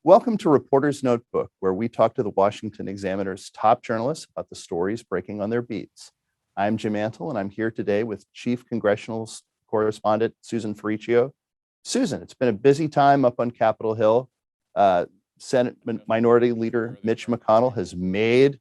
Welcome to Reporter's Notebook, where we talk to the Washington Examiner's top journalists about the stories breaking on their beats. I'm Jim Antle, and I'm here today with Chief Congressional Correspondent Susan Ferrechio. Susan, it's been a busy time up on Capitol Hill. Senate Minority Leader Mitch McConnell has made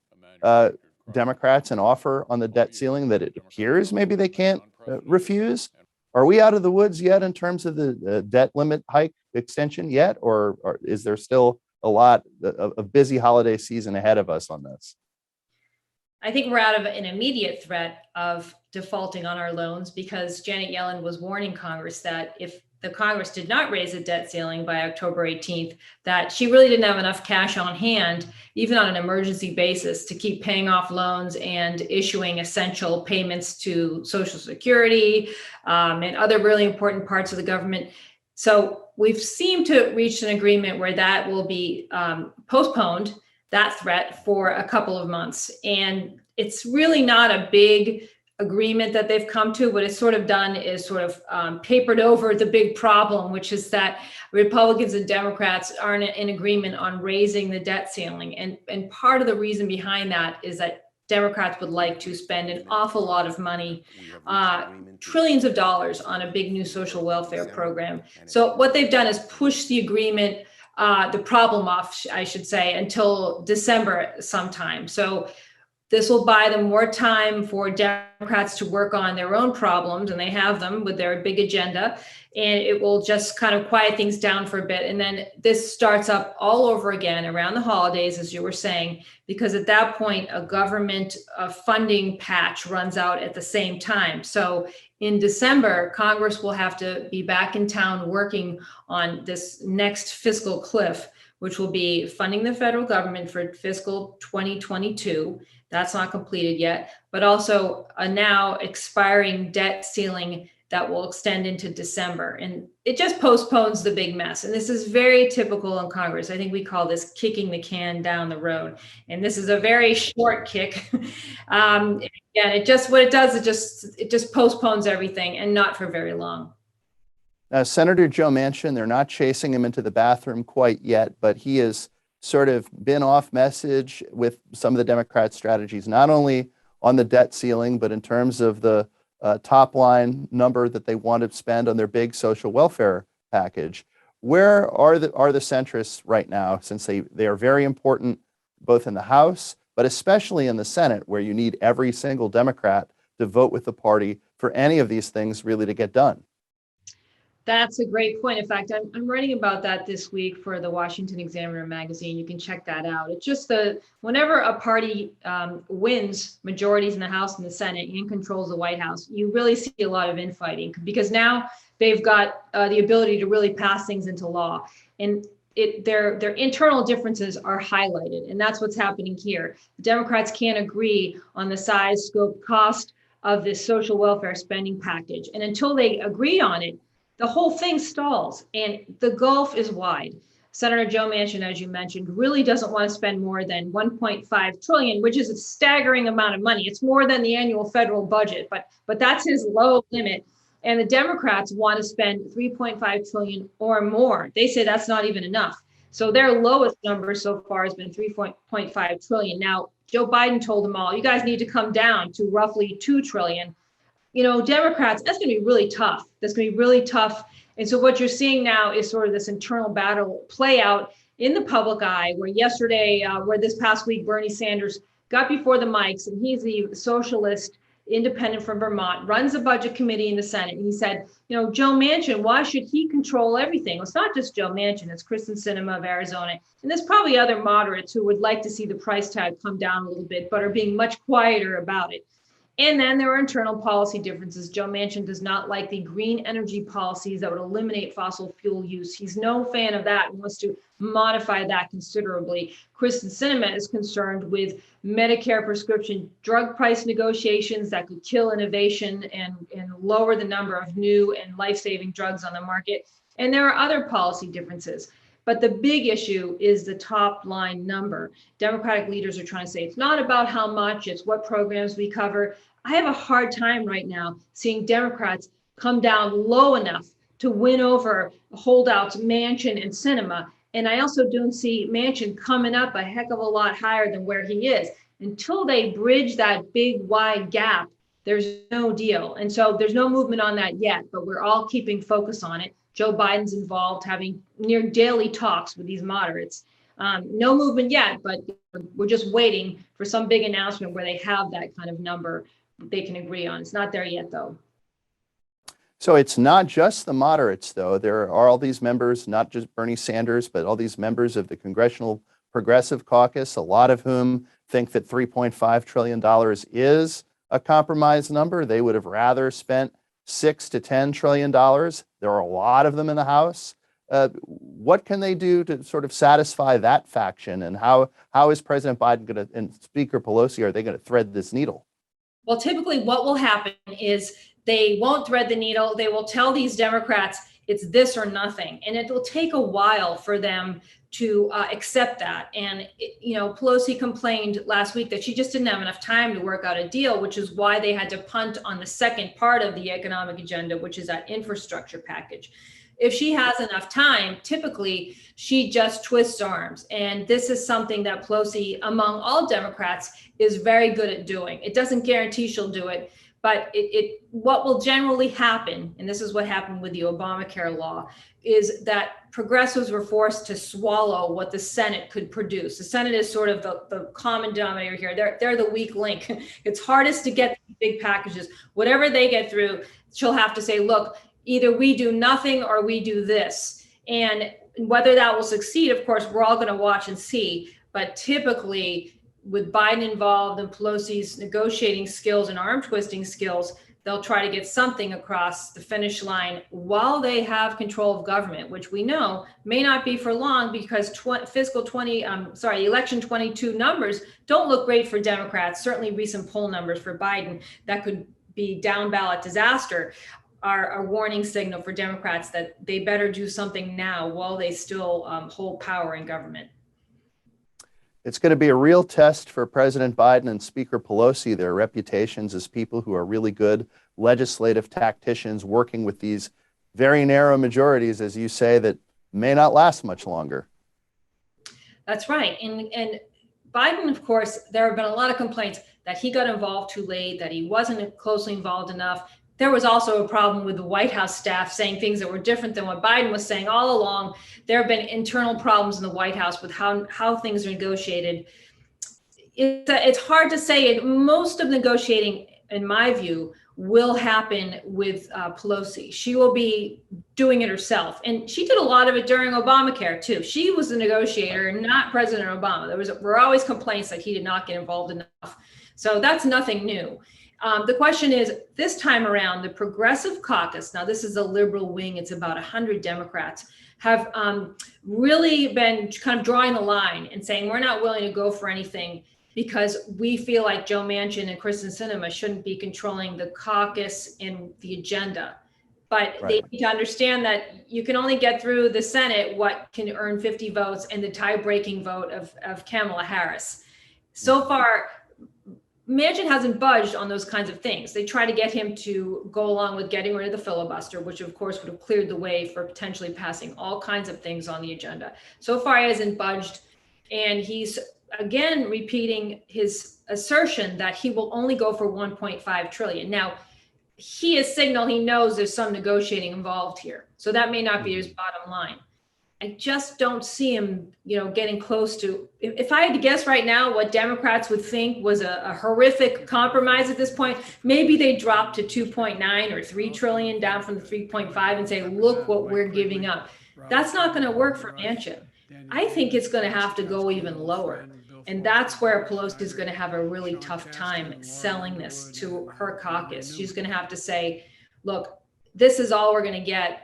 Democrats an offer on the debt ceiling that it appears maybe they can't refuse. Are we out of the woods yet in terms of the debt limit hike extension yet, or is there still a lot of busy holiday season ahead of us on this? I think we're out of an immediate threat of defaulting on our loans because Janet Yellen was warning Congress that if the Congress did not raise the debt ceiling by October 18th, that she really didn't have enough cash on hand, even on an emergency basis, to keep paying off loans and issuing essential payments to Social Security and other really important parts of the government. So we've seemed to reach an agreement where that will be postponed, that threat, for a couple of months. And it's really not a big agreement that they've come to. What it's sort of done is sort of papered over the big problem, which is that Republicans and Democrats aren't in agreement on raising the debt ceiling. And part of the reason behind that is that Democrats would like to spend an awful lot of money, trillions of dollars, on a big new social welfare program. So what they've done is push the agreement, the problem off, I should say, until December sometime. So this will buy them more time for Democrats to work on their own problems, and they have them with their big agenda, and it will just kind of quiet things down for a bit. And then this starts up all over again around the holidays, as you were saying, because at that point, a government funding patch runs out at the same time. So in December, Congress will have to be back in town working on this next fiscal cliff, which will be funding the federal government for fiscal 2022. That's not completed yet, but also a now expiring debt ceiling that will extend into December. And it just postpones the big mess. And this is very typical in Congress. I think we call this kicking the can down the road. And this is a very short kick. And it just, what it does, it just postpones everything, and not for very long. Senator Joe Manchin, they're not chasing him into the bathroom quite yet, but he has sort of been off message with some of the Democrat strategies, not only on the debt ceiling, but in terms of the top line number that they want to spend on their big social welfare package. Where are the centrists right now, since they are very important both in the House, but especially in the Senate, where you need every single Democrat to vote with the party for any of these things really to get done? That's a great point. In fact, I'm writing about that this week for the Washington Examiner magazine. You can check that out. It's just whenever a party wins majorities in the House and the Senate and controls the White House, you really see a lot of infighting, because now they've got the ability to really pass things into law. And their internal differences are highlighted. And that's what's happening here. The Democrats can't agree on the size, scope, cost of this social welfare spending package. And until they agree on it, the whole thing stalls, and the gulf is wide. Senator Joe Manchin, as you mentioned, really doesn't want to spend more than $1.5 trillion, which is a staggering amount of money. It's more than the annual federal budget, but that's his low limit. And the Democrats want to spend $3.5 trillion or more. They say that's not even enough. So their lowest number so far has been $3.5 trillion. Now, Joe Biden told them all, you guys need to come down to roughly $2 trillion. Democrats, that's going to be really tough. That's going to be really tough. And so what you're seeing now is sort of this internal battle play out in the public eye, where this past week, Bernie Sanders got before the mics, and he's the socialist independent from Vermont, runs the budget committee in the Senate. And he said, Joe Manchin, why should he control everything? Well, it's not just Joe Manchin, it's Kristen Sinema of Arizona. And there's probably other moderates who would like to see the price tag come down a little bit, but are being much quieter about it. And then there are internal policy differences. Joe Manchin does not like the green energy policies that would eliminate fossil fuel use. He's no fan of that and wants to modify that considerably. Kristen Sinema is concerned with Medicare prescription drug price negotiations that could kill innovation and lower the number of new and life-saving drugs on the market. And there are other policy differences. But the big issue is the top line number. Democratic leaders are trying to say it's not about how much, it's what programs we cover. I have a hard time right now seeing Democrats come down low enough to win over holdouts Manchin and Sinema And I also don't see Manchin coming up a heck of a lot higher than where he is. Until they bridge that big wide gap, there's no deal. And so there's no movement on that yet, but we're all keeping focus on it. Joe Biden's involved, having near daily talks with these moderates. No movement yet, but we're just waiting for some big announcement where they have that kind of number they can agree on. It's not there yet, though. So it's not just the moderates, though. There are all these members, not just Bernie Sanders, but all these members of the Congressional Progressive Caucus, a lot of whom think that $3.5 trillion is a compromise number. They would have rather spent $6 to $10 trillion. There are a lot of them in the House. What can they do to sort of satisfy that faction? And how is President Biden going to, and Speaker Pelosi, are they going to thread this needle? Well, typically what will happen is they won't thread the needle. They will tell these Democrats it's this or nothing. And it will take a while for them to accept that. And, Pelosi complained last week that she just didn't have enough time to work out a deal, which is why they had to punt on the second part of the economic agenda, which is that infrastructure package. If she has enough time, typically she just twists arms. And this is something that Pelosi, among all Democrats, is very good at doing. It doesn't guarantee she'll do it, but what will generally happen, and this is what happened with the Obamacare law, is that progressives were forced to swallow what the Senate could produce. The Senate is sort of the common denominator here. They're the weak link. It's hardest to get big packages. Whatever they get through, she'll have to say, look, either we do nothing or we do this. And whether that will succeed, of course, we're all going to watch and see. But typically, with Biden involved and Pelosi's negotiating skills and arm twisting skills, they'll try to get something across the finish line while they have control of government, which we know may not be for long because election 22 numbers don't look great for Democrats. Certainly recent poll numbers for Biden that could be down ballot disaster are a warning signal for Democrats that they better do something now while they still hold power in government. It's going to be a real test for President Biden and Speaker Pelosi, their reputations as people who are really good legislative tacticians working with these very narrow majorities, as you say, that may not last much longer. That's right. And Biden, of course, there have been a lot of complaints that he got involved too late, that he wasn't closely involved enough. There was also a problem with the White House staff saying things that were different than what Biden was saying all along. There have been internal problems in the White House with how things are negotiated. It's hard to say. Most of negotiating, in my view, will happen with Pelosi. She will be doing it herself. And she did a lot of it during Obamacare, too. She was the negotiator, not President Obama. There were always complaints that he did not get involved enough. So that's nothing new. The question is, this time around, the Progressive Caucus, now this is a liberal wing, it's about 100 Democrats, have really been kind of drawing the line and saying, we're not willing to go for anything because we feel like Joe Manchin and Kristen Sinema shouldn't be controlling the caucus and the agenda. But They need to understand that you can only get through the Senate what can earn 50 votes and the tie-breaking vote of Kamala Harris. So far, Manchin hasn't budged on those kinds of things. They try to get him to go along with getting rid of the filibuster, which of course would have cleared the way for potentially passing all kinds of things on the agenda. So far, he hasn't budged. And he's again repeating his assertion that he will only go for 1.5 trillion. Now, he has signaled he knows there's some negotiating involved here. So that may not be his bottom line. I just don't see him, getting close to. If I had to guess right now what Democrats would think was a horrific compromise at this point, maybe they drop to 2.9 or 3 trillion down from the 3.5 and say, look what we're giving up. That's not going to work for Manchin. I think it's going to have to go even lower. And that's where Pelosi is going to have a really tough time selling this to her caucus. She's going to have to say, look, this is all we're going to get.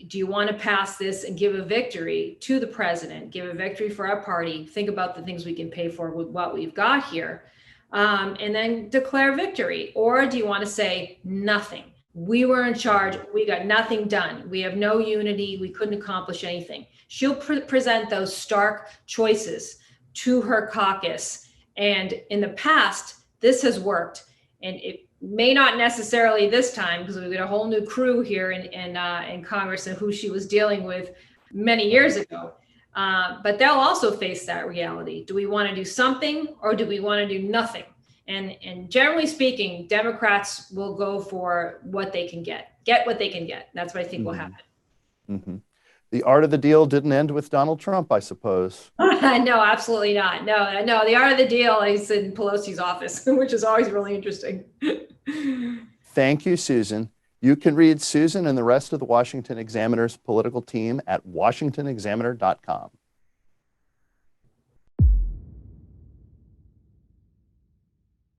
Do you want to pass this and give a victory to the president, give a victory for our party, think about the things we can pay for with what we've got here, and then declare victory? Or do you want to say nothing? We were in charge. We got nothing done. We have no unity. We couldn't accomplish anything. She'll present those stark choices to her caucus. And in the past, this has worked. And it may not necessarily this time, because we've got a whole new crew here in Congress and who she was dealing with many years ago. But they'll also face that reality. Do we want to do something or do we want to do nothing? And generally speaking, Democrats will go for what they can get what they can get. That's what I think will happen. Mm-hmm. The art of the deal didn't end with Donald Trump, I suppose. No, absolutely not. No, the art of the deal is in Pelosi's office, which is always really interesting. Thank you, Susan. You can read Susan and the rest of the Washington Examiner's political team at washingtonexaminer.com.